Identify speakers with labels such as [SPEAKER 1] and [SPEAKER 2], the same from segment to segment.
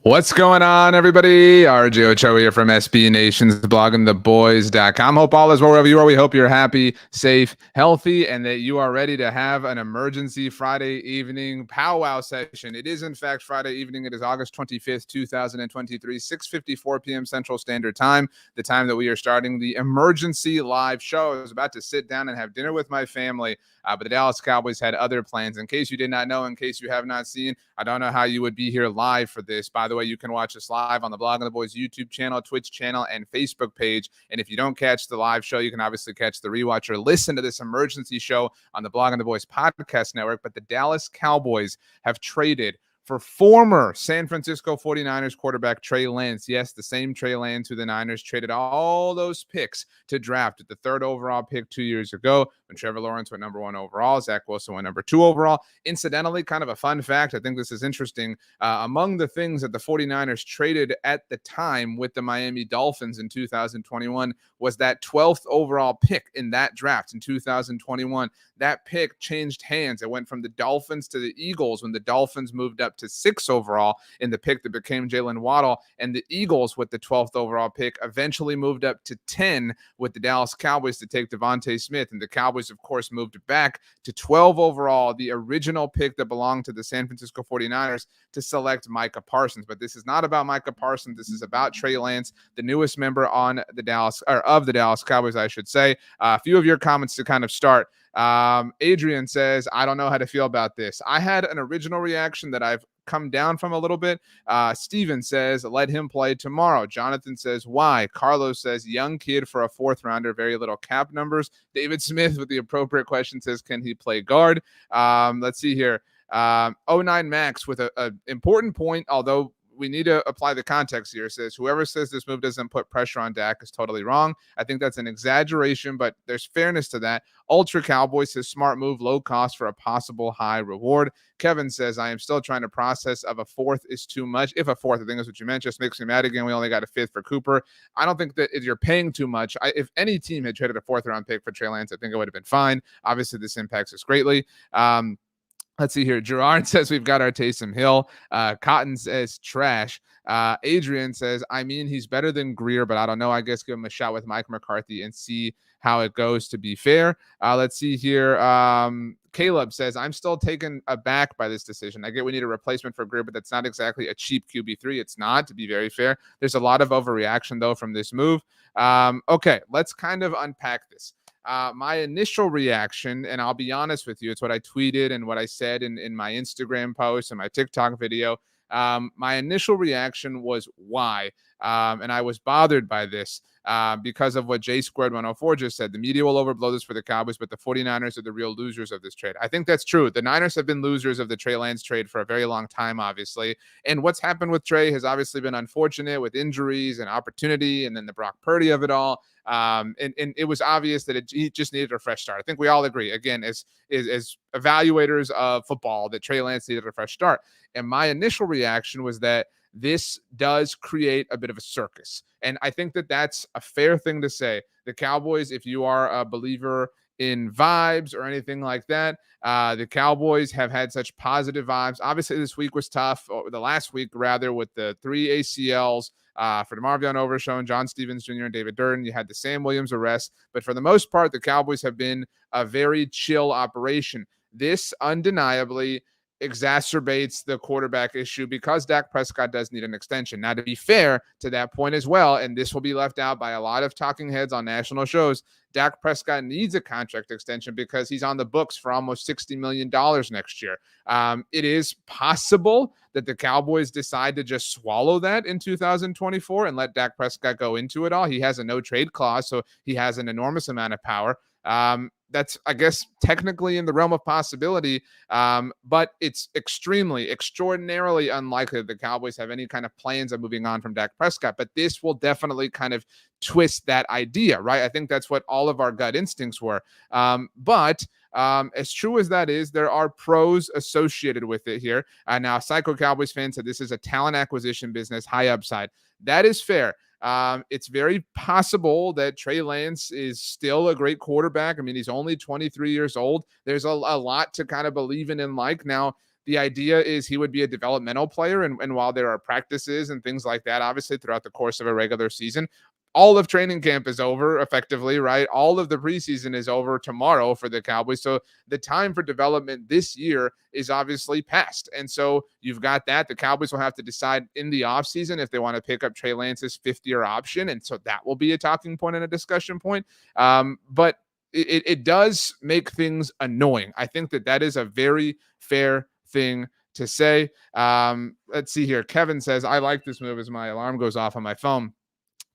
[SPEAKER 1] What's going on, everybody? RJ Ochoa here from SB Nation's bloggingtheboys.com. Hope all is well wherever you are. We hope you're happy, safe, healthy, and that you are ready to have an emergency Friday evening powwow session. It is, in fact, Friday evening. It is August 25th, 2023, 6:54 p.m. Central Standard Time, the time that we are starting the emergency live show. I was about to sit down and have dinner with my family, but the Dallas Cowboys had other plans. In case you did not know, in case you have not seen, I don't know how you would be here live for this. By the way, you can watch us live on the Blogging the Boys YouTube channel, Twitch channel, and Facebook page. And if you don't catch the live show, you can obviously catch the rewatch or listen to this emergency show on the Blogging the Boys podcast network. But the Dallas Cowboys have traded for former San Francisco 49ers quarterback Trey Lance. Yes, the same Trey Lance who the Niners traded all those picks to draft at the 3rd overall pick 2 years ago when Trevor Lawrence went number 1 overall, Zach Wilson went number 2 overall. Incidentally, kind of a fun fact, I think this is interesting. Among the things that the 49ers traded at the time with the Miami Dolphins in 2021 was that 12th overall pick in that draft in 2021. That pick changed hands. It went from the Dolphins to the Eagles when the Dolphins moved up to 6 overall in the pick that became Jalen Waddle, and the Eagles with the 12th overall pick eventually moved up to 10 with the Dallas Cowboys to take Devontae Smith, and the Cowboys, of course, moved back to 12 overall, the original pick that belonged to the San Francisco 49ers, to select Micah Parsons. But this is not about Micah Parsons. This is about Trey Lance, the newest member on the Dallas, or of the Dallas Cowboys, I should say. A few of your comments to kind of start. Adrian says, I don't know how to feel about this. I had an original reaction that I've come down from a little bit. Steven says, let him play tomorrow. Jonathan says, why? Carlos says, young kid for a 4th rounder, very little cap numbers. David Smith with the appropriate question says, can he play guard? Let's see here. 09 Max with a important point, although we need to apply the context here. It says, whoever says this move doesn't put pressure on Dak is totally wrong. I think that's an exaggeration, but there's fairness to that. Ultra Cowboys says, smart move, low cost for a possible high reward. Kevin says, I am still trying to process of a 4th is too much. If a 4th, I think that's what you meant, just makes me mad again. We only got a 5th for Cooper. I don't think that if you're paying too much, if any team had traded a 4th round pick for Trey Lance, I think it would have been fine. Obviously, this impacts us greatly. Let's see here. Gerard says we've got our Taysom Hill. Cotton says trash. Adrian says, I mean, he's better than Greer, but I don't know. I guess give him a shot with Mike McCarthy and see how it goes, to be fair. Let's see here. Caleb says, I'm still taken aback by this decision. I get we need a replacement for Greer, but that's not exactly a cheap QB3. It's not, to be very fair. There's a lot of overreaction, though, from this move. Okay, let's kind of unpack this. My initial reaction, and I'll be honest with you, it's what I tweeted and what I said in my Instagram post and my TikTok video. My initial reaction was why? And I was bothered by this because of what J Squared 104 just said. The media will overblow this for the Cowboys, but the 49ers are the real losers of this trade. I think that's true. The Niners have been losers of the Trey Lance trade for a very long time, obviously. And what's happened with Trey has obviously been unfortunate with injuries and opportunity, and then the Brock Purdy of it all. And it was obvious that he just needed a fresh start. I think we all agree, again, as evaluators of football, that Trey Lance needed a fresh start. And my initial reaction was that this does create a bit of a circus. And I think that that's a fair thing to say. The Cowboys, if you are a believer in vibes or anything like that, the Cowboys have had such positive vibes. Obviously, this week was tough, or the last week, rather, with the 3 ACLs for DeMarvion Overshown, John Stevens Jr., and David Durden. You had the Sam Williams arrest. But for the most part, the Cowboys have been a very chill operation. This undeniably exacerbates the quarterback issue because Dak Prescott does need an extension. Now, to be fair to that point as well, and this will be left out by a lot of talking heads on national shows, Dak Prescott needs a contract extension because he's on the books for almost $60 million next year. It is possible that the Cowboys decide to just swallow that in 2024 and let Dak Prescott go into it all. He has a no-trade clause, so he has an enormous amount of power. That's, I guess, technically in the realm of possibility, but it's extraordinarily unlikely that the Cowboys have any kind of plans of moving on from Dak Prescott. But this will definitely kind of twist that idea, right? I think that's what all of our gut instincts were. But as true as that is, there are pros associated with it here. Now, Psycho Cowboys fan said this is a talent acquisition business, high upside. That is fair. It's very possible that Trey Lance is still a great quarterback. I mean, he's only 23 years old. There's a lot to kind of believe in and like. Now, The idea is he would be a developmental player. And while there are practices and things like that, obviously throughout the course of a regular season, all of training camp is over effectively, right? All of the preseason is over tomorrow for the Cowboys. So the time for development this year is obviously past. And so you've got that. The Cowboys will have to decide in the offseason if they want to pick up Trey Lance's fifth-year option. And so that will be a talking point and a discussion point. But it does make things annoying. I think that is a very fair thing to say. Let's see here. Kevin says, I like this move as my alarm goes off on my phone.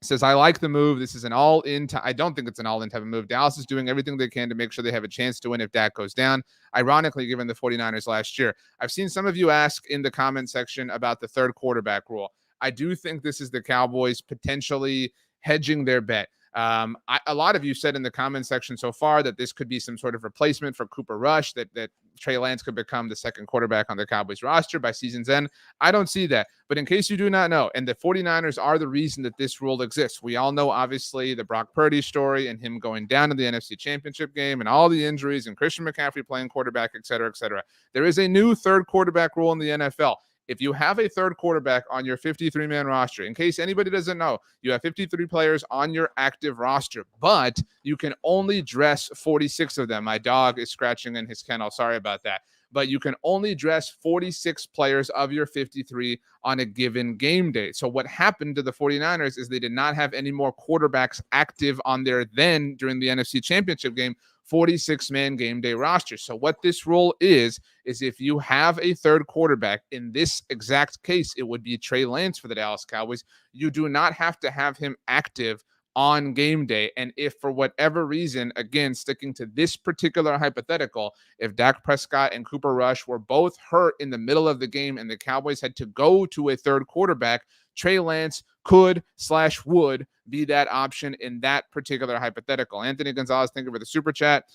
[SPEAKER 1] Says, I like the move. This is an all-in. I don't think it's an all-in type of move. Dallas is doing everything they can to make sure they have a chance to win if Dak goes down. Ironically, given the 49ers last year. I've seen some of you ask in the comment section about the third quarterback rule. I do think this is the Cowboys potentially hedging their bet. A lot of you said in the comment section so far that this could be some sort of replacement for Cooper Rush, that Trey Lance could become the second quarterback on the Cowboys roster by season's end. I don't see that. But in case you do not know, and the 49ers are the reason that this rule exists. We all know, obviously, the Brock Purdy story and him going down in the NFC Championship game and all the injuries and Christian McCaffrey playing quarterback, et cetera, et cetera. There is a new third quarterback rule in the NFL. If you have a third quarterback on your 53-man roster, in case anybody doesn't know, you have 53 players on your active roster, but you can only dress 46 of them. My dog is scratching in his kennel. Sorry about that. But you can only dress 46 players of your 53 on a given game day. So what happened to the 49ers is they did not have any more quarterbacks active on their then, during the NFC Championship game, 46-man game day roster. So what this rule is if you have a third quarterback, in this exact case, it would be Trey Lance for the Dallas Cowboys, you do not have to have him active on game day. And if for whatever reason, again, sticking to this particular hypothetical, if Dak Prescott and Cooper Rush were both hurt in the middle of the game and the Cowboys had to go to a third quarterback, Trey Lance could/would be that option in that particular hypothetical. Anthony Gonzalez, thank you for the super chat.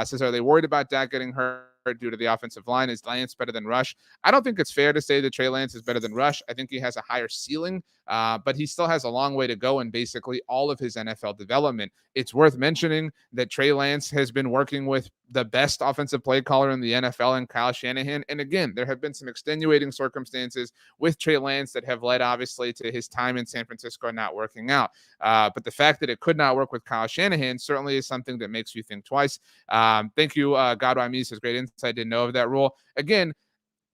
[SPEAKER 1] Says, are they worried about Dak getting hurt due to the offensive line? Is Lance better than Rush? I don't think it's fair to say that Trey Lance is better than Rush. I think he has a higher ceiling, but he still has a long way to go in basically all of his NFL development. It's worth mentioning that Trey Lance has been working with the best offensive play caller in the NFL in Kyle Shanahan. And again, there have been some extenuating circumstances with Trey Lance that have led obviously to his time in San Francisco not working out. But the fact that it could not work with Kyle Shanahan certainly is something that makes you think twice. Thank you, Godwin Me says, great insight. Didn't know of that rule. Again,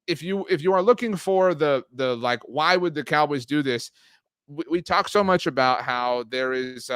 [SPEAKER 1] if you are looking for the like, why would the Cowboys do this? We talk so much about how there's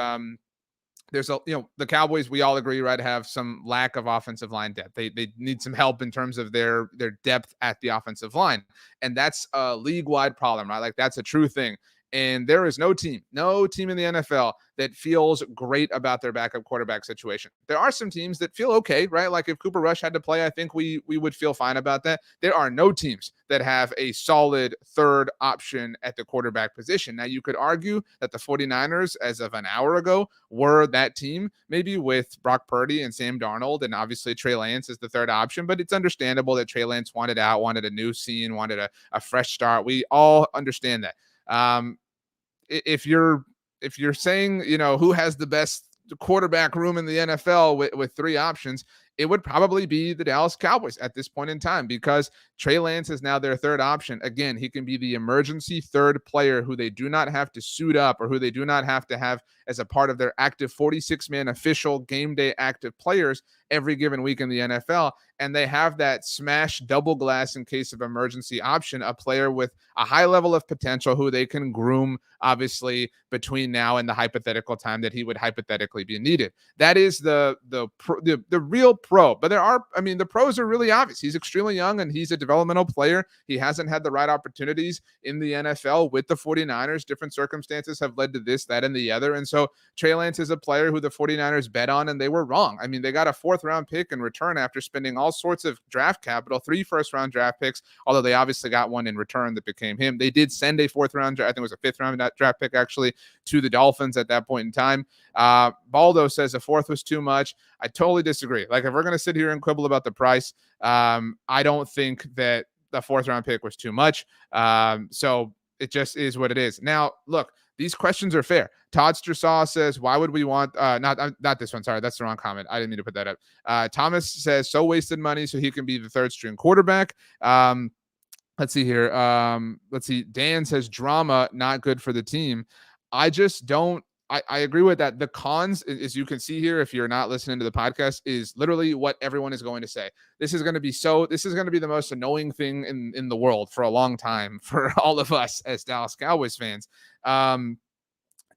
[SPEAKER 1] the Cowboys, we all agree, right, have some lack of offensive line depth. They need some help in terms of their depth at the offensive line. And that's a league-wide problem, right? Like, that's a true thing. And there is no team in the NFL that feels great about their backup quarterback situation. There are some teams that feel okay, right? Like if Cooper Rush had to play, I think we would feel fine about that. There are no teams that have a solid third option at the quarterback position. Now, you could argue that the 49ers, as of an hour ago, were that team, maybe with Brock Purdy and Sam Darnold, and obviously Trey Lance is the third option, but it's understandable that Trey Lance wanted out, wanted a new scene, wanted a fresh start. We all understand that. If you're saying, who has the best quarterback room in the NFL with three options, it would probably be the Dallas Cowboys at this point in time, because Trey Lance is now their third option. Again, he can be the emergency third player who they do not have to suit up, or who they do not have to have as a part of their active 46-man official game day active players every given week in the NFL. And they have that smash double glass in case of emergency option, a player with a high level of potential who they can groom, obviously, between now and the hypothetical time that he would hypothetically be needed. That is the real pro. But the pros are really obvious. He's extremely young and he's a developmental player. He hasn't had the right opportunities in the NFL with the 49ers. Different circumstances have led to this, that, and the other. And so Trey Lance is a player who the 49ers bet on, and they were wrong. I mean, they got a fourth-round pick in return after spending all sorts of draft capital, 3 first-round draft picks, although they obviously got one in return that became him. They did send a fourth-round, I think it was a fifth-round draft pick, actually, to the Dolphins at that point in time. Baldo says a fourth was too much. I totally disagree. Like, if we're going to sit here and quibble about the price, I don't think that the fourth-round pick was too much. So it just is what it is. Now, look, these questions are fair. Todd Strassaw says, why would we want not this one? Sorry, that's the wrong comment. I didn't mean to put that up. Thomas says, so wasted money so he can be the third string quarterback. Let's see here. Let's see. Dan says drama not good for the team. I just don't. I agree with that. The cons, as you can see here, if you're not listening to the podcast, is literally what everyone is going to say. This is going to be so. This is going to be the most annoying thing in the world for a long time for all of us as Dallas Cowboys fans. Um,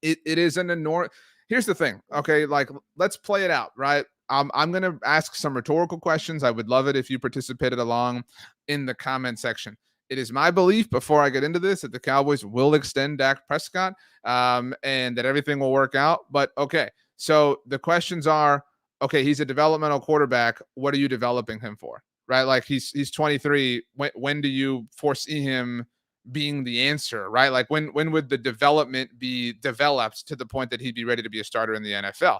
[SPEAKER 1] it is an enormous. Here's the thing, okay? Like, let's play it out, right? I'm gonna ask some rhetorical questions. I would love it if you participated along in the comment section. It is my belief, before I get into this, that the Cowboys will extend Dak Prescott, and that everything will work out. But okay, so the questions are: okay, he's a developmental quarterback. What are you developing him for? Right? Like, he's 23. When do you foresee him being the answer, right? Like, when would the development be developed to the point that he'd be ready to be a starter in the NFL?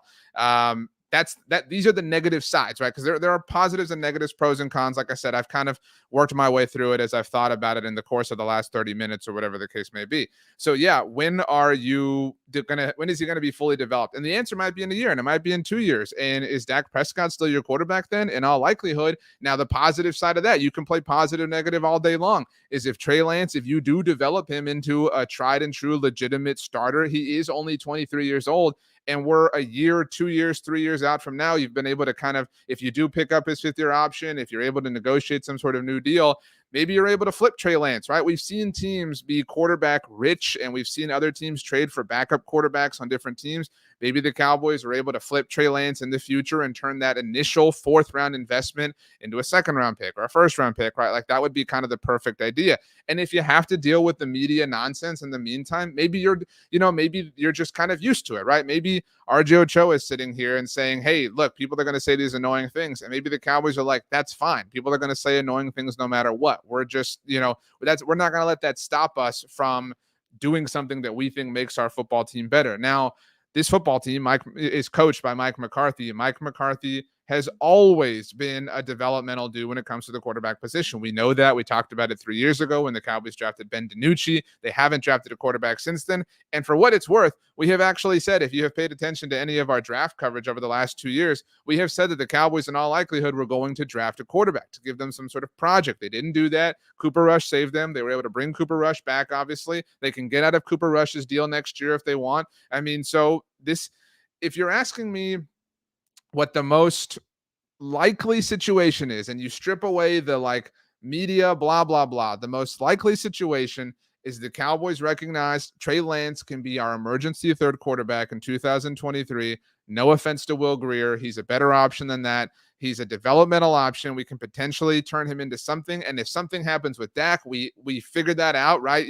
[SPEAKER 1] These are the negative sides, right? Because there are positives and negatives, pros and cons. Like I said, I've kind of worked my way through it as I've thought about it in the course of the last 30 minutes or whatever the case may be. So yeah, when is he gonna be fully developed? And the answer might be in a year, and it might be in 2 years. And is Dak Prescott still your quarterback then? In all likelihood. Now, the positive side of that, you can play positive, negative all day long, is if Trey Lance, if you do develop him into a tried and true legitimate starter, he is only 23 years old, and we're a year, 2 years, 3 years out from now, you've been able to kind of, if you do pick up his fifth-year option, if you're able to negotiate some sort of new deal, maybe you're able to flip Trey Lance, right? We've seen teams be quarterback rich, and we've seen other teams trade for backup quarterbacks on different teams. Maybe the Cowboys are able to flip Trey Lance in the future and turn that initial fourth-round investment into a second-round pick or a first-round pick, right? Like, that would be kind of the perfect idea. And if you have to deal with the media nonsense in the meantime, maybe you're just kind of used to it, right? Maybe RJ Ochoa is sitting here and saying, hey, look, people are going to say these annoying things. And maybe the Cowboys are like, that's fine. People are going to say annoying things no matter what. We're just, we're not going to let that stop us from doing something that we think makes our football team better. Now, this football team, Mike, is coached by Mike McCarthy. Mike McCarthy has always been a developmental dude when it comes to the quarterback position. We know that. We talked about it 3 years ago when the Cowboys drafted Ben DiNucci. They haven't drafted a quarterback since then. And for what it's worth, we have actually said, if you have paid attention to any of our draft coverage over the last 2 years, we have said that the Cowboys in all likelihood were going to draft a quarterback to give them some sort of project. They didn't do that. Cooper Rush saved them. They were able to bring Cooper Rush back, obviously. They can get out of Cooper Rush's deal next year if they want. I mean, so if you're asking me what the most likely situation is, and you strip away the like media, blah, blah, blah, the most likely situation is the Cowboys recognize Trey Lance can be our emergency third quarterback in 2023. No offense to Will Grier. He's a better option than that. He's a developmental option. We can potentially turn him into something. And if something happens with Dak, we figured that out, right?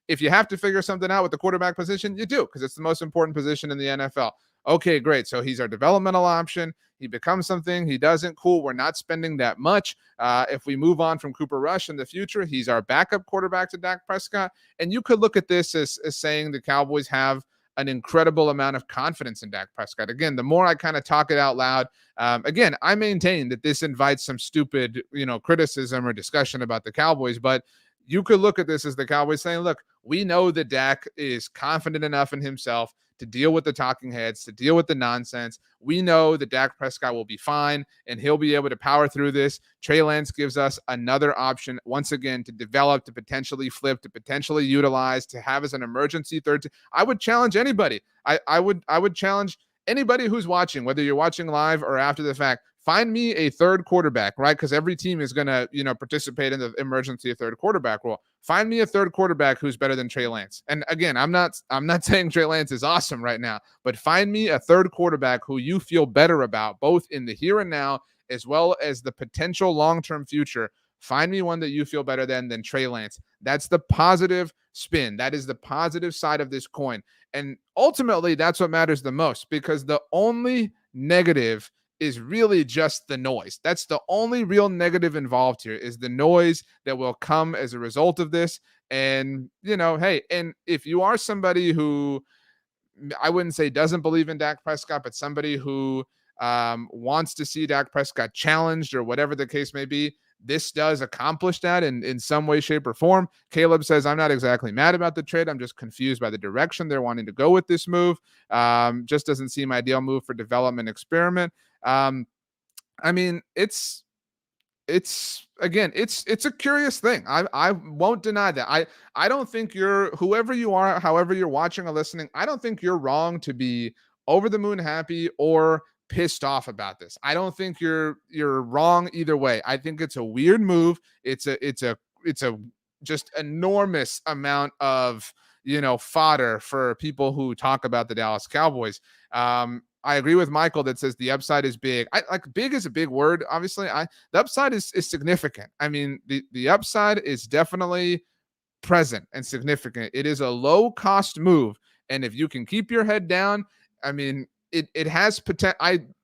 [SPEAKER 1] If you have to figure something out with the quarterback position, you do, because it's the most important position in the NFL. Okay, great. So he's our developmental option. He becomes something. He doesn't. Cool. We're not spending that much. If we move on from Cooper Rush in the future, he's our backup quarterback to Dak Prescott. And you could look at this as saying the Cowboys have an incredible amount of confidence in Dak Prescott. Again, the more I kind of talk it out loud, again, I maintain that this invites some stupid, criticism or discussion about the Cowboys, but you could look at this as the Cowboys saying, look, we know that Dak is confident enough in himself to deal with the talking heads, to deal with the nonsense. We know that Dak Prescott will be fine and he'll be able to power through this. Trey Lance gives us another option, once again, to develop, to potentially flip, to potentially utilize, to have as an emergency third. I would challenge anybody. I would challenge anybody who's watching, whether you're watching live or after the fact. Find me a third quarterback, right? Because every team is going to, participate in the emergency third quarterback rule. Find me a third quarterback who's better than Trey Lance. And again, I'm not saying Trey Lance is awesome right now, but find me a third quarterback who you feel better about, both in the here and now, as well as the potential long-term future. Find me one that you feel better than Trey Lance. That's the positive spin. That is the positive side of this coin. And ultimately, that's what matters the most, because the only negative is really just the noise. That's the only real negative involved here, is the noise that will come as a result of this. And, hey, and if you are somebody who, I wouldn't say doesn't believe in Dak Prescott, but somebody who wants to see Dak Prescott challenged or whatever the case may be, this does accomplish that in some way, shape, or form. Caleb says, I'm not exactly mad about the trade. I'm just confused by the direction they're wanting to go with this move. Just doesn't seem ideal move for development experiment. I mean, it's it's again, it's a curious thing. I won't deny that. I don't think you're, whoever you are, however you're watching or listening, I don't think you're wrong to be over the moon happy or pissed off about this. I don't think you're wrong either way. I think it's a weird move. It's a just enormous amount of, fodder for people who talk about the Dallas Cowboys. I agree with Michael that says the upside is big. I like, big is a big word. Obviously, the upside is significant. I mean, the upside is definitely present and significant. It is a low cost move, and if you can keep your head down, I mean, it has potential.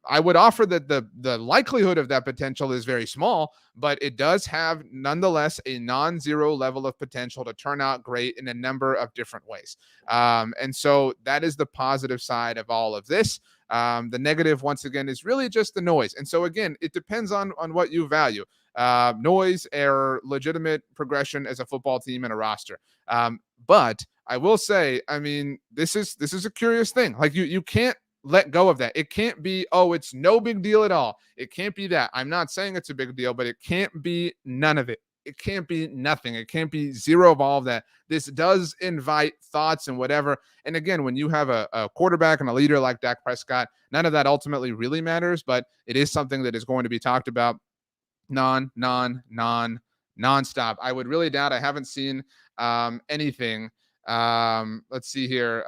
[SPEAKER 1] I would offer that the likelihood of that potential is very small, but it does have nonetheless a non-zero level of potential to turn out great in a number of different ways. And so that is the positive side of all of this. The negative, once again, is really just the noise. And so again, it depends on what you value. Noise or legitimate progression as a football team and a roster. But I will say, I mean, this is a curious thing. Like, you can't let go of that. It can't be, oh, it's no big deal at all. It can't be that. I'm not saying it's a big deal, but it can't be none of it. It can't be nothing. It can't be zero of all of that. This does invite thoughts and whatever. And again, when you have a quarterback and a leader like Dak Prescott, none of that ultimately really matters, but it is something that is going to be talked about nonstop. I would really doubt. I haven't seen anything. Let's see here.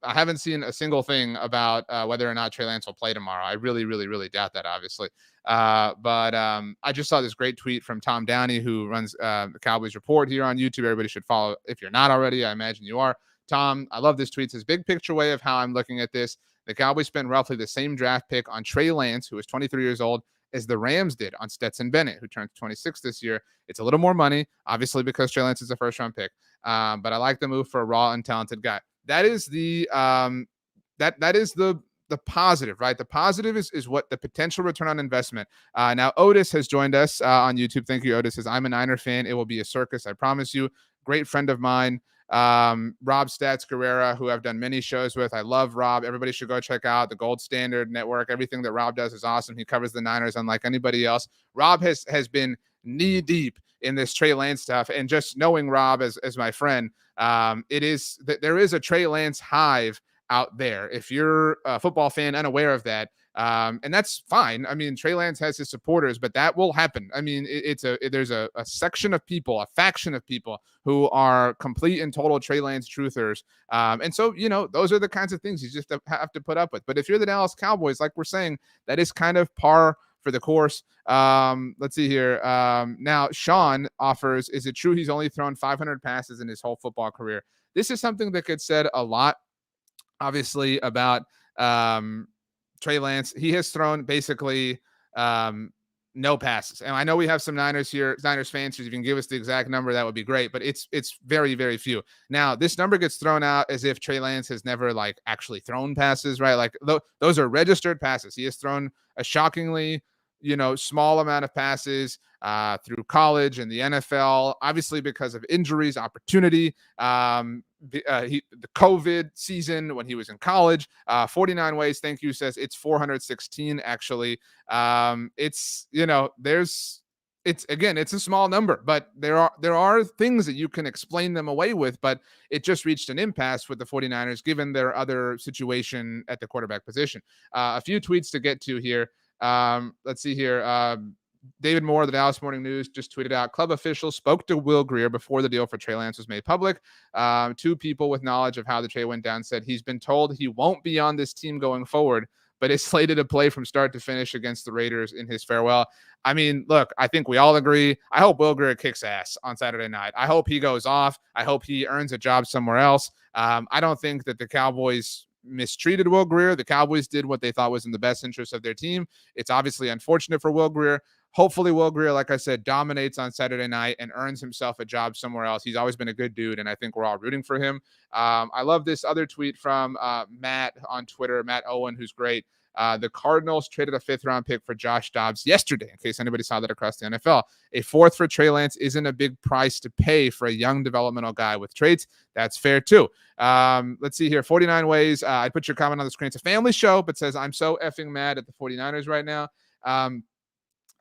[SPEAKER 1] I haven't seen a single thing about whether or not Trey Lance will play tomorrow. I really, really, really doubt that, obviously. But I just saw this great tweet from Tom Downey, who runs the Cowboys Report here on YouTube. Everybody should follow if you're not already. I imagine you are. Tom, I love this tweet. It's his big picture way of how I'm looking at this. The Cowboys spent roughly the same draft pick on Trey Lance, who is 23 years old, as the Rams did on Stetson Bennett, who turned 26 this year. It's a little more money, obviously, because Trey Lance is a first-round pick. But I like the move for a raw and talented guy. That is the that is the positive, right? The positive is what the potential return on investment. Now Otis has joined us on YouTube. Thank you, Otis. Says, I'm a Niner fan. It will be a circus, I promise you. Great friend of mine, Rob Stats Guerrera, who I've done many shows with. I love Rob. Everybody should go check out the Gold Standard Network. Everything that Rob does is awesome. He covers the Niners unlike anybody else. Rob has been knee deep in this Trey Lance stuff, and just knowing Rob as my friend, there is a Trey Lance hive out there. If you're a football fan unaware of that, and that's fine. I mean, Trey Lance has his supporters, but that will happen. I mean, there's a section of people, a faction of people who are complete and total Trey Lance truthers. And so, those are the kinds of things you just have to put up with. But if you're the Dallas Cowboys, like we're saying, that is kind of par for the course. Let's see here. Now, Sean offers, is it true he's only thrown 500 passes in his whole football career? This is something that gets said a lot, obviously, about Trey Lance. He has thrown basically no passes. And I know we have some Niners fans. If you can give us the exact number, that would be great. But it's very, very few. Now, this number gets thrown out as if Trey Lance has never actually thrown passes, right? Like those are registered passes. He has thrown a shockingly small amount of passes through college and the NFL, obviously because of injuries, opportunity, the COVID season when he was in college. 49 ways, thank you, says it's 416 actually. It's a small number, but there are things that you can explain them away with, but it just reached an impasse with the 49ers given their other situation at the quarterback position. A few tweets to get to here. Let's see here. David Moore of the Dallas Morning News just tweeted out, club officials spoke to Will Grier before the deal for Trey Lance was made public. Two people with knowledge of how the trade went down said he's been told he won't be on this team going forward, but is slated to play from start to finish against the Raiders in his farewell. I mean, look, I think we all agree. I hope Will Grier kicks ass on Saturday night. I hope he goes off. I hope he earns a job somewhere else. I don't think that the Cowboys mistreated Will Grier. The Cowboys did what they thought was in the best interest of their team. It's obviously unfortunate for Will Grier. Hopefully Will Grier, like I said, dominates on Saturday night and earns himself a job somewhere else. He's always been a good dude, and I think we're all rooting for him. I love this other tweet from Matt on Twitter, Matt Owen, who's great. The Cardinals traded a 5th-round pick for Josh Dobbs yesterday, in case anybody saw that across the NFL. A 4th for Trey Lance isn't a big price to pay for a young developmental guy with traits. That's fair, too. Let's see here. 49 ways. I put your comment on the screen. It's a family show, but says, I'm so effing mad at the 49ers right now.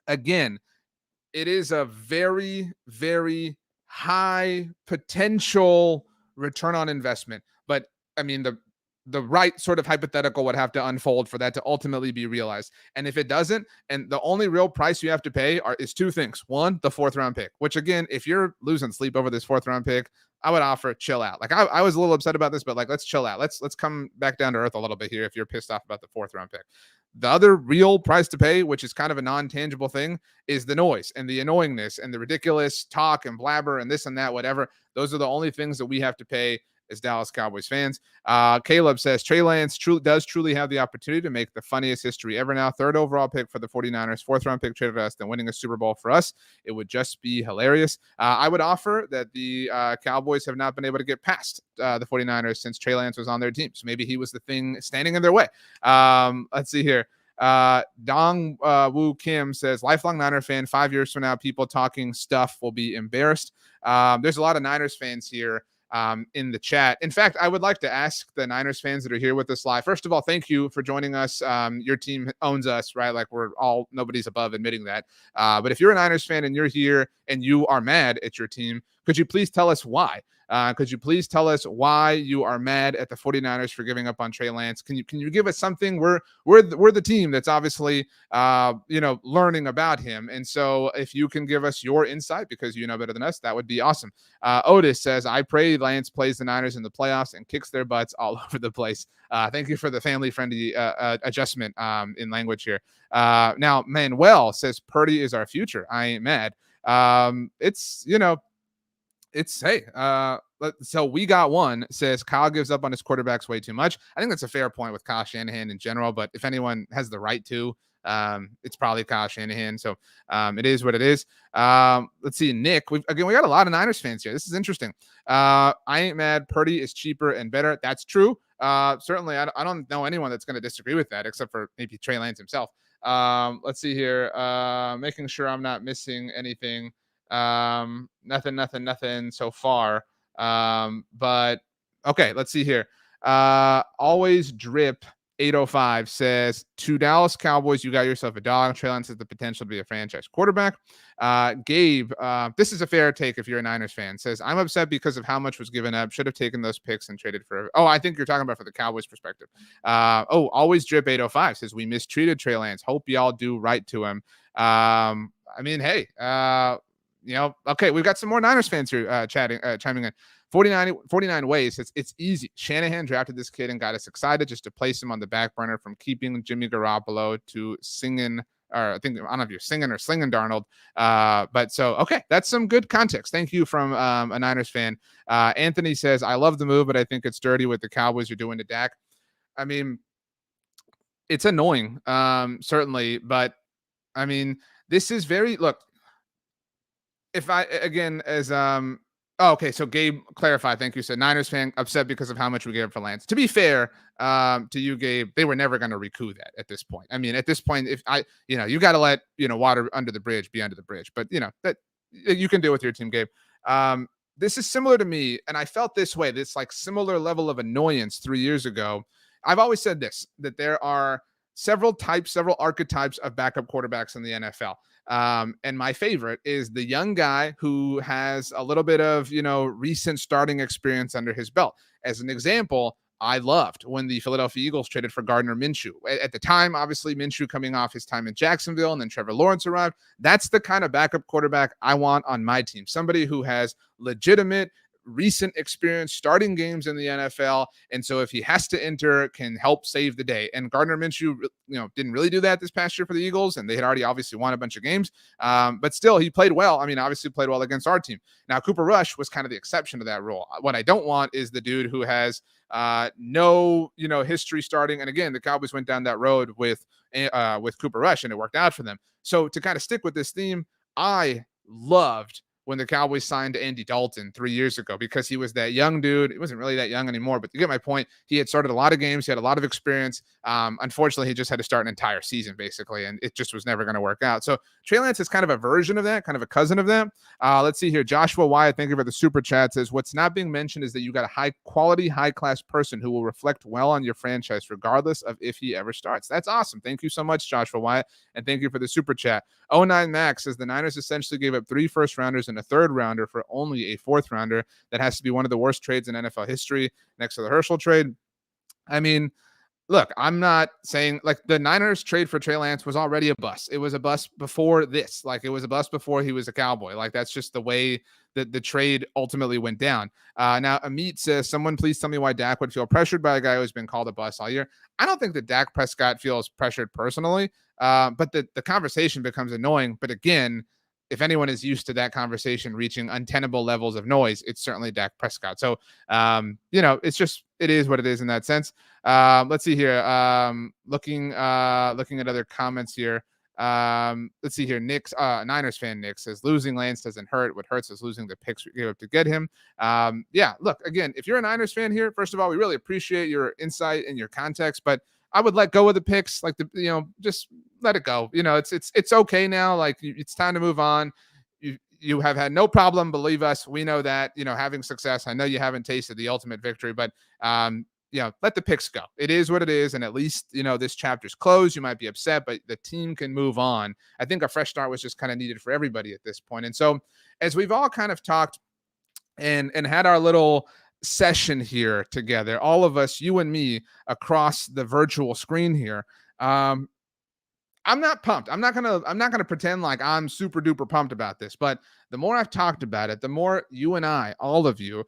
[SPEAKER 1] Again, it is a very, very high potential return on investment. But I mean, the right sort of hypothetical would have to unfold for that to ultimately be realized. And if it doesn't, and the only real price you have to pay is two things. One, the fourth round pick, which again, if you're losing sleep over this fourth round pick, I would offer chill out. Like I was a little upset about this, but like let's chill out. Let's come back down to earth a little bit here if you're pissed off about the fourth round pick. The other real price to pay, which is kind of a non-tangible thing, is the noise and the annoyingness and the ridiculous talk and blabber and this and that, whatever. Those are the only things that we have to pay as Dallas Cowboys fans. Caleb says Trey Lance does truly have the opportunity to make the funniest history ever now. Third overall pick for the 49ers, fourth round pick traded us, then winning a Super Bowl for us. It would just be hilarious. I would offer that the Cowboys have not been able to get past the 49ers since Trey Lance was on their team. So maybe he was the thing standing in their way. Let's see here. Dong Woo Kim says, lifelong Niner fan, 5 years from now, people talking stuff will be embarrassed. There's a lot of Niners fans here in the chat. In fact, I would like to ask the Niners fans that are here with us live. First of all, thank you for joining us. Your team owns us, right? Like nobody's above admitting that. But if you're a Niners fan and you're here and you are mad at your team, could you please tell us why? Could you please tell us why you are mad at the 49ers for giving up on Trey Lance? Can you give us something? We're the team that's obviously learning about him. And so if you can give us your insight because you know better than us, that would be awesome. Otis says, I pray Lance plays the Niners in the playoffs and kicks their butts all over the place. Thank you for the family-friendly adjustment in language here. Now, Manuel says, Purdy is our future. I ain't mad. So we got one, says Kyle gives up on his quarterbacks way too much. I think that's a fair point with Kyle Shanahan in general, but if anyone has the right to, it's probably Kyle Shanahan. So it is what it is. Let's see, Nick. We got a lot of Niners fans here. This is interesting. I ain't mad. Purdy is cheaper and better. That's true. Certainly, I don't know anyone that's going to disagree with that, except for maybe Trey Lance himself. Let's see here. Making sure I'm not missing anything. Nothing so far. But okay, let's see here. Always drip 805 says, to Dallas Cowboys, you got yourself a dog. Trey Lance has the potential to be a franchise quarterback. Gabe, this is a fair take if you're a Niners fan, says, I'm upset because of how much was given up. Should have taken those picks and traded for. Oh, I think you're talking about for the Cowboys perspective. Always drip 805 says, we mistreated Trey Lance. Hope y'all do right to him. I mean, hey, okay, we've got some more Niners fans here chiming in. 49 ways. It's easy. Shanahan drafted this kid and got us excited just to place him on the back burner from keeping Jimmy Garoppolo to singing, or I don't know if you're singing or slinging Darnold. But so, okay, that's some good context. Thank you from a Niners fan. Anthony says, I love the move, but I think it's dirty what the Cowboys are doing to Dak. I mean, it's annoying, certainly, but I mean, this is look, if I, again, as, okay, so Gabe clarified. Thank you. Said Niners fan upset because of how much we gave for Lance. To be fair to you, Gabe, they were never going to recoup that at this point. I mean, at this point, if you got to let water under the bridge be under the bridge. But that you can deal with your team, Gabe. This is similar to me, and I felt this way. This like similar level of annoyance 3 years ago. I've always said this, that there are several archetypes of backup quarterbacks in the NFL. And my favorite is the young guy who has a little bit of, recent starting experience under his belt. As an example, I loved when the Philadelphia Eagles traded for Gardner Minshew. At the time, obviously, Minshew coming off his time in Jacksonville, and then Trevor Lawrence arrived. That's the kind of backup quarterback I want on my team. Somebody who has legitimate recent experience starting games in the NFL, and so if he has to enter, can help save the day. And Gardner Minshew, didn't really do that this past year for the Eagles, and they had already obviously won a bunch of games. But still, he played well. I mean, obviously played well against our team. Now, Cooper Rush was kind of the exception to that rule. What I don't want is the dude who has no history starting. And again, the Cowboys went down that road with Cooper Rush, and it worked out for them. So to kind of stick with this theme, I loved when the Cowboys signed Andy Dalton 3 years ago, because he was that young dude. He wasn't really that young anymore, but you get my point. He had started a lot of games. He had a lot of experience. Unfortunately, he just had to start an entire season, basically, and it just was never going to work out. So Trey Lance is kind of a version of that, kind of a cousin of that. Let's see here. Joshua Wyatt, thank you for the super chat, says, what's not being mentioned is that you got a high-quality, high-class person who will reflect well on your franchise, regardless of if he ever starts. That's awesome. Thank you so much, Joshua Wyatt, and thank you for the super chat. 09 Max says the Niners essentially gave up 3 first-rounders and a third-rounder for only a fourth-rounder. That has to be one of the worst trades in NFL history, next to the Herschel trade. I mean, look, I'm not saying like the Niners trade for Trey Lance was already a bust. It was a bust before this. Like it was a bust before he was a Cowboy. Like that's just the way that the trade ultimately went down. Now, Amit says, someone please tell me why Dak would feel pressured by a guy who's been called a bust all year. I don't think that Dak Prescott feels pressured personally, but the conversation becomes annoying. But again, if anyone is used to that conversation reaching untenable levels of noise, it's certainly Dak Prescott. So, it's just, it is what it is in that sense. Let's see here. Looking at other comments here. Let's see here. Niners fan Nick says losing Lance doesn't hurt. What hurts is losing the picks we gave up to get him. Look, again, if you're a Niners fan here, first of all, we really appreciate your insight and your context, but I would let go of the picks, like just let it go. It's okay now. Like it's time to move on. You have had no problem, believe us. We know that, having success. I know you haven't tasted the ultimate victory, but let the picks go. It is what it is, and at least this chapter's closed. You might be upset, but the team can move on. I think a fresh start was just kind of needed for everybody at this point. And so, as we've all kind of talked and had our little session here together, all of us, you and me, across the virtual screen here, I'm not pumped. I'm not gonna pretend like I'm super duper pumped about this. But the more I've talked about it, the more you and I, all of you,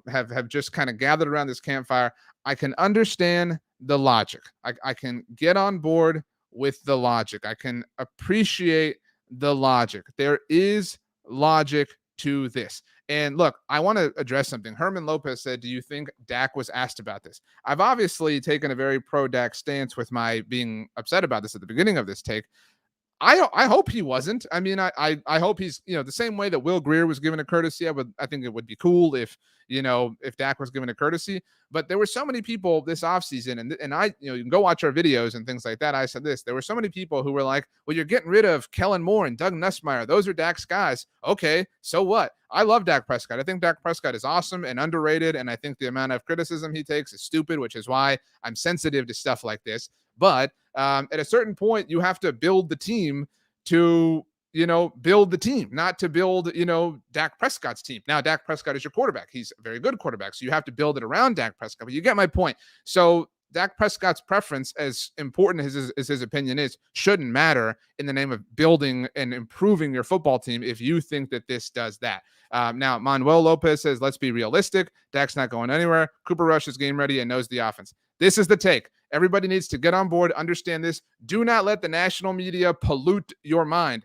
[SPEAKER 1] have just kind of gathered around this campfire. I can understand the logic. I can get on board with the logic. I can appreciate the logic. There is logic to this. And look, I want to address something. Herman Lopez said, do you think Dak was asked about this? I've obviously taken a very pro Dak stance with my being upset about this at the beginning of this take. I hope he wasn't. I mean, I hope he's, the same way that Will Grier was given a courtesy. I think it would be cool if Dak was given a courtesy. But there were so many people this offseason, and I, you can go watch our videos and things like that. I said this. There were so many people who were like, well, you're getting rid of Kellen Moore and Doug Nussmeier. Those are Dak's guys. Okay, so what? I love Dak Prescott. I think Dak Prescott is awesome and underrated, and I think the amount of criticism he takes is stupid, which is why I'm sensitive to stuff like this. But at a certain point, you have to build the team to, build the team, not to build, Dak Prescott's team. Now, Dak Prescott is your quarterback. He's a very good quarterback. So you have to build it around Dak Prescott. But you get my point. So Dak Prescott's preference, as important as his opinion is, shouldn't matter in the name of building and improving your football team if you think that this does that. Now, Manuel Lopez says, let's be realistic. Dak's not going anywhere. Cooper Rush is game ready and knows the offense. This is the take. Everybody needs to get on board, understand this. Do not let the national media pollute your mind.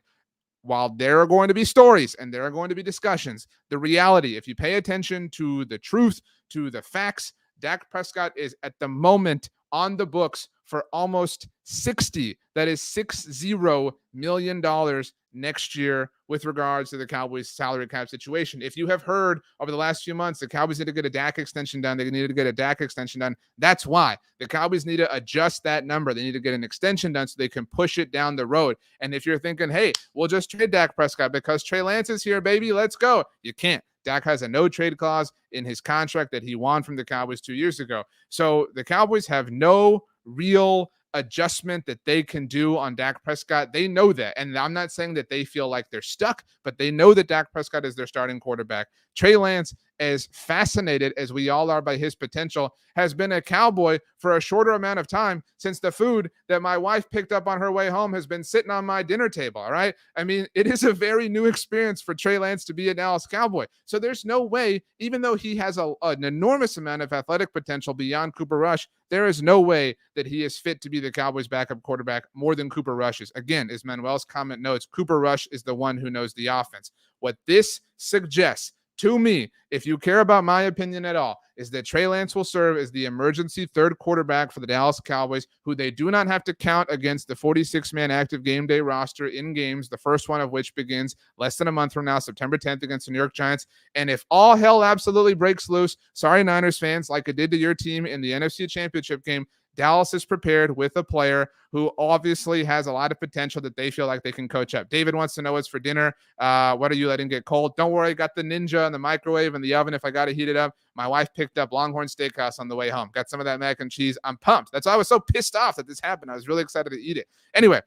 [SPEAKER 1] While there are going to be stories and there are going to be discussions, the reality, if you pay attention to the truth, to the facts, Dak Prescott is at the moment on the books for almost 60. That is $60 million next year with regards to the Cowboys salary cap situation. If you have heard over the last few months, the Cowboys need to get a Dak extension done. They need to get a Dak extension done. That's why the Cowboys need to adjust that number. They need to get an extension done so they can push it down the road. And if you're thinking, hey, we'll just trade Dak Prescott because Trey Lance is here, baby, let's go. You can't. Dak has a no trade clause in his contract that he won from the Cowboys 2 years ago. So the Cowboys have no real adjustment that they can do on Dak Prescott. They know that. And I'm not saying that they feel like they're stuck, but they know that Dak Prescott is their starting quarterback. Trey Lance, as fascinated as we all are by his potential, has been a Cowboy for a shorter amount of time since the food that my wife picked up on her way home has been sitting on my dinner table. All right. I mean, it is a very new experience for Trey Lance to be a Dallas Cowboy. So there's no way, even though he has an enormous amount of athletic potential beyond Cooper Rush, there is no way that he is fit to be the Cowboys' backup quarterback more than Cooper Rush is. Again, as Manuel's comment notes, Cooper Rush is the one who knows the offense. What this suggests to me, if you care about my opinion at all, is that Trey Lance will serve as the emergency third quarterback for the Dallas Cowboys, who they do not have to count against the 46-man active game day roster in games, the first one of which begins less than a month from now, September 10th against the New York Giants. And if all hell absolutely breaks loose, sorry, Niners fans, like it did to your team in the NFC Championship game, Dallas is prepared with a player who obviously has a lot of potential that they feel like they can coach up. David wants to know what's for dinner. What are you letting get cold? Don't worry, got the Ninja and the microwave and the oven if I got to heat it up. My wife picked up Longhorn Steakhouse on the way home. Got some of that mac and cheese. I'm pumped. That's why I was so pissed off that this happened. I was really excited to eat it. Anyway,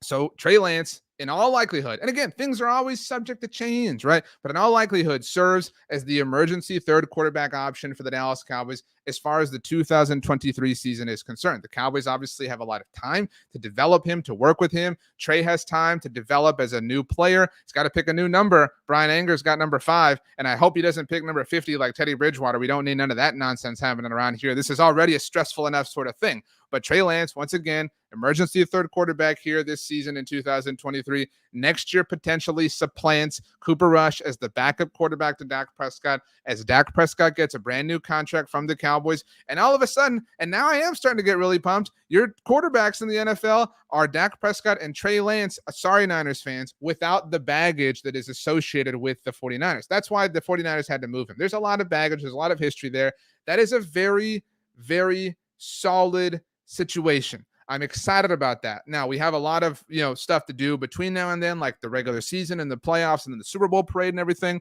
[SPEAKER 1] so Trey Lance, in all likelihood, and again, things are always subject to change, right? But in all likelihood, serves as the emergency third quarterback option for the Dallas Cowboys as far as the 2023 season is concerned. The Cowboys obviously have a lot of time to develop him, to work with him. Trey has time to develop as a new player. He's got to pick a new number. Brian Anger's got number 5, and I hope he doesn't pick number 50 like Teddy Bridgewater. We don't need none of that nonsense happening around here. This is already a stressful enough sort of thing. But Trey Lance, once again, emergency third quarterback here this season in 2023. Next year potentially supplants Cooper Rush as the backup quarterback to Dak Prescott, as Dak Prescott gets a brand new contract from the Cowboys. And all of a sudden, and now I am starting to get really pumped, your quarterbacks in the NFL are Dak Prescott and Trey Lance. Sorry, Niners fans, without the baggage that is associated with the 49ers. That's why the 49ers had to move him. There's a lot of baggage. There's a lot of history there. That is a very, very solid situation. I'm excited about that. Now, we have a lot of, stuff to do between now and then, like the regular season and the playoffs and then the Super Bowl parade and everything.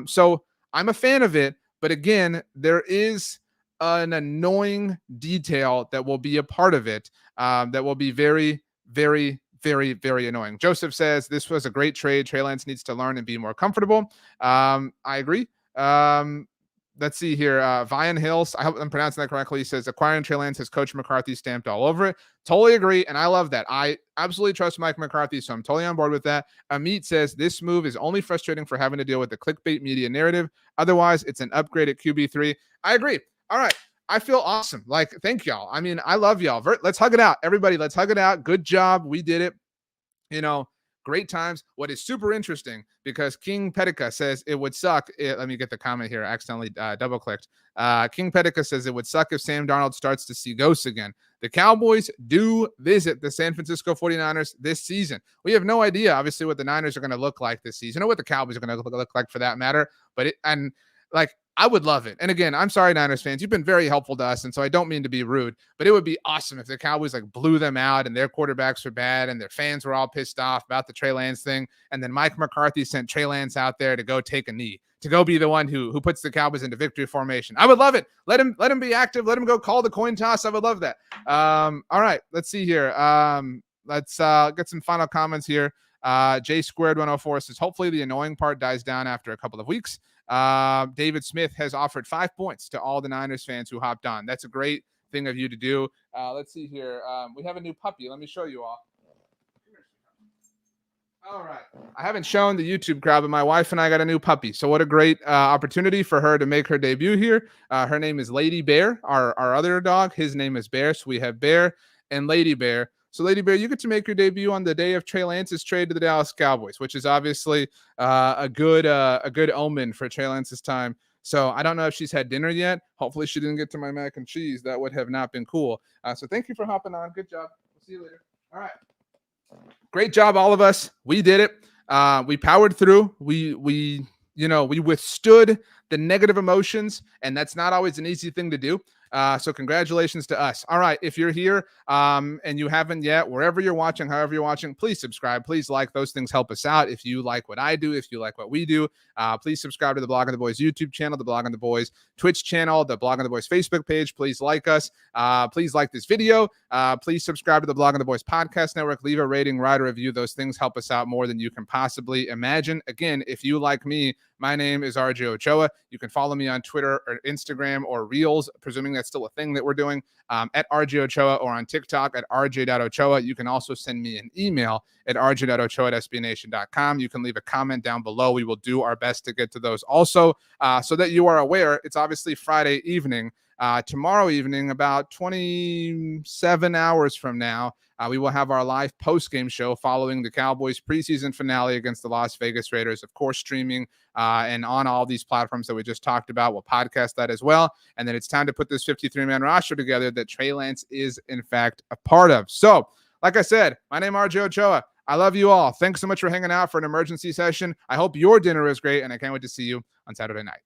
[SPEAKER 1] So I'm a fan of it. But again, there is an annoying detail that will be a part of it that will be very, very, very, very annoying. Joseph says this was a great trade. Trey Lance needs to learn and be more comfortable. I agree. Let's see here. Vian Hills, I hope I'm pronouncing that correctly. He says acquiring Trey Lance has Coach McCarthy stamped all over it. Totally agree, and I love that. I absolutely trust Mike McCarthy, so I'm totally on board with that. Amit says this move is only frustrating for having to deal with the clickbait media narrative. Otherwise, it's an upgrade at QB3. I agree. All right. I feel awesome. Like, thank y'all. I mean, I love y'all. Let's hug it out. Everybody, let's hug it out. Good job. We did it. Great times. What is super interesting, because King Pedica says it would suck. Let me get the comment here. I accidentally double clicked. King Pedica says it would suck if Sam Darnold starts to see ghosts again. The Cowboys do visit the San Francisco 49ers this season. We have no idea, obviously, what the Niners are going to look like this season or what the Cowboys are going to look like for that matter. But I would love it. And again, I'm sorry, Niners fans. You've been very helpful to us, and so I don't mean to be rude, but it would be awesome if the Cowboys blew them out and their quarterbacks were bad and their fans were all pissed off about the Trey Lance thing. And then Mike McCarthy sent Trey Lance out there to go take a knee, to go be the one who puts the Cowboys into victory formation. I would love it. Let him be active. Let him go call the coin toss. I would love that. All right, let's see here. Let's get some final comments here. J Squared 104 says, hopefully the annoying part dies down after a couple of weeks. David Smith has offered 5 points to all the Niners fans who hopped on. That's a great thing of you to do. Let's see here. We have a new puppy. Let me show you all. All right. I haven't shown the YouTube crowd, but my wife and I got a new puppy. So what a great opportunity for her to make her debut here. Her name is Lady Bear, our other dog. His name is Bear. So we have Bear and Lady Bear. So, Lady Bear, you get to make your debut on the day of Trey Lance's trade to the Dallas Cowboys, which is obviously a good omen for Trey Lance's time. So, I don't know if she's had dinner yet. Hopefully, she didn't get to my mac and cheese. That would have not been cool. So, thank you for hopping on. Good job. We'll see you later. All right. Great job, all of us. We did it. We powered through. We withstood the negative emotions, and that's not always an easy thing to do. So congratulations to us. All right. If you're here and you haven't yet, wherever you're watching, however you're watching, please subscribe. Please like. Those things help us out. If you like what I do, if you like what we do, please subscribe to the Blog on the Boys YouTube channel, the Blog on the Boys Twitch channel, the Blog on the Boys Facebook page. Please like us. Please like this video. Please subscribe to the Blog on the Boys podcast network. Leave a rating, write a review. Those things help us out more than you can possibly imagine. Again, if you like me, my name is RJ Ochoa. You can follow me on Twitter or Instagram or Reels, presuming that's still a thing that we're doing, at RJ Ochoa, or on TikTok at rj.ochoa. You can also send me an email at rj.ochoa@sbnation.com. You can leave a comment down below. We will do our best to get to those also, so that you are aware. It's obviously Friday evening. tomorrow evening, about 27 hours from now, we will have our live post-game show following the Cowboys preseason finale against the Las Vegas Raiders, of course, streaming and on all these platforms that we just talked about. We'll podcast that as well. And then it's time to put this 53-man roster together that Trey Lance is, in fact, a part of. So, like I said, my name is RJ Ochoa. I love you all. Thanks so much for hanging out for an emergency session. I hope your dinner is great, and I can't wait to see you on Saturday night.